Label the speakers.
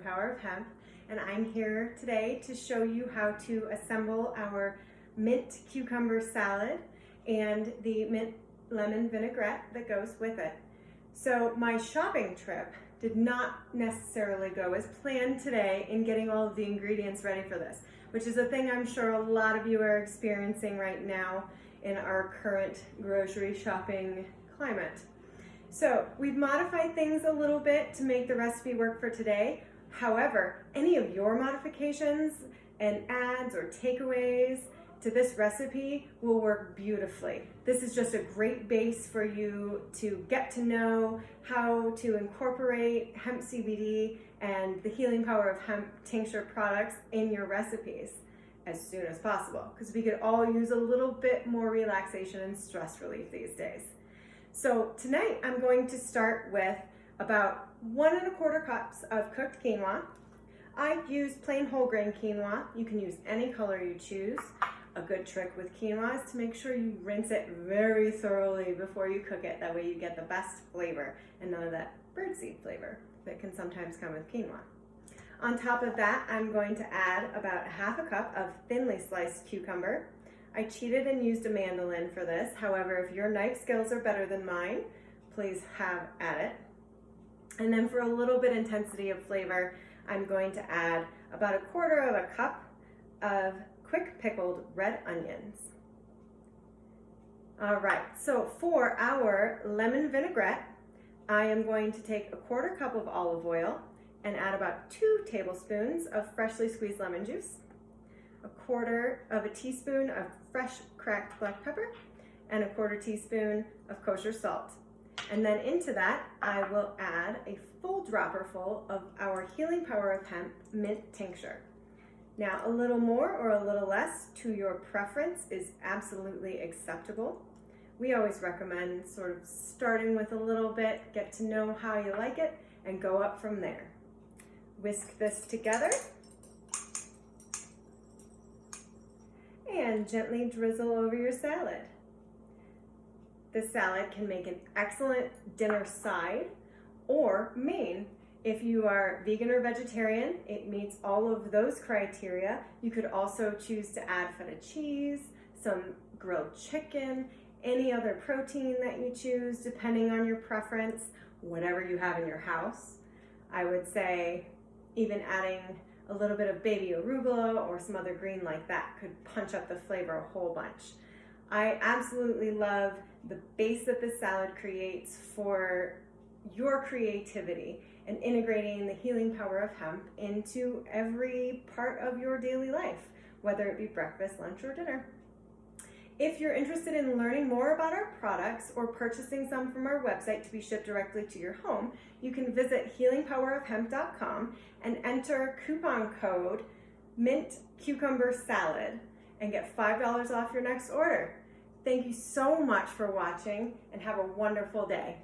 Speaker 1: power of hemp, and I'm here today to show you how to assemble our mint cucumber salad and the mint lemon vinaigrette that goes with it. So my shopping trip did not necessarily go as planned today in getting all of the ingredients ready for this, which is a thing I'm sure a lot of you are experiencing right now in our current grocery shopping climate. So we've modified things a little bit to make the recipe work for today. However, any of your modifications and adds or takeaways to this recipe will work beautifully. This is just a great base for you to get to know how to incorporate hemp CBD and the healing power of hemp tincture products in your recipes as soon as possible, because we could all use a little bit more relaxation and stress relief these days. So tonight I'm going to start with about 1 1/4 cups of cooked quinoa. I use plain whole grain quinoa. You can use any color you choose. A good trick with quinoa is to make sure you rinse it very thoroughly before you cook it. That way you get the best flavor and none of that birdseed flavor that can sometimes come with quinoa. On top of that, I'm going to add about 1/2 cup of thinly sliced cucumber. I cheated and used a mandolin for this. However, if your knife skills are better than mine, please have at it. And then for a little bit intensity of flavor, I'm going to add about 1/4 cup of quick pickled red onions. All right, so for our lemon vinaigrette, I am going to take 1/4 cup of olive oil and add about 2 tablespoons of freshly squeezed lemon juice, 1/4 teaspoon of fresh cracked black pepper, and 1/4 teaspoon of kosher salt. And then into that, I will add a full dropper full of our healing power of hemp mint tincture. Now, a little more or a little less to your preference is absolutely acceptable. We always recommend sort of starting with a little bit, get to know how you like it, and go up from there. Whisk this together and gently drizzle over your salad. This salad can make an excellent dinner side or main. If you are vegan or vegetarian, it meets all of those criteria. You could also choose to add feta cheese, some grilled chicken, any other protein that you choose, depending on your preference, whatever you have in your house. I would say even adding a little bit of baby arugula or some other green like that could punch up the flavor a whole bunch. I absolutely love the base that this salad creates for your creativity and integrating the healing power of hemp into every part of your daily life, whether it be breakfast, lunch, or dinner. If you're interested in learning more about our products or purchasing some from our website to be shipped directly to your home, you can visit healingpowerofhemp.com and enter coupon code MINTCucumberSalad and get $5 off your next order. Thank you so much for watching and have a wonderful day.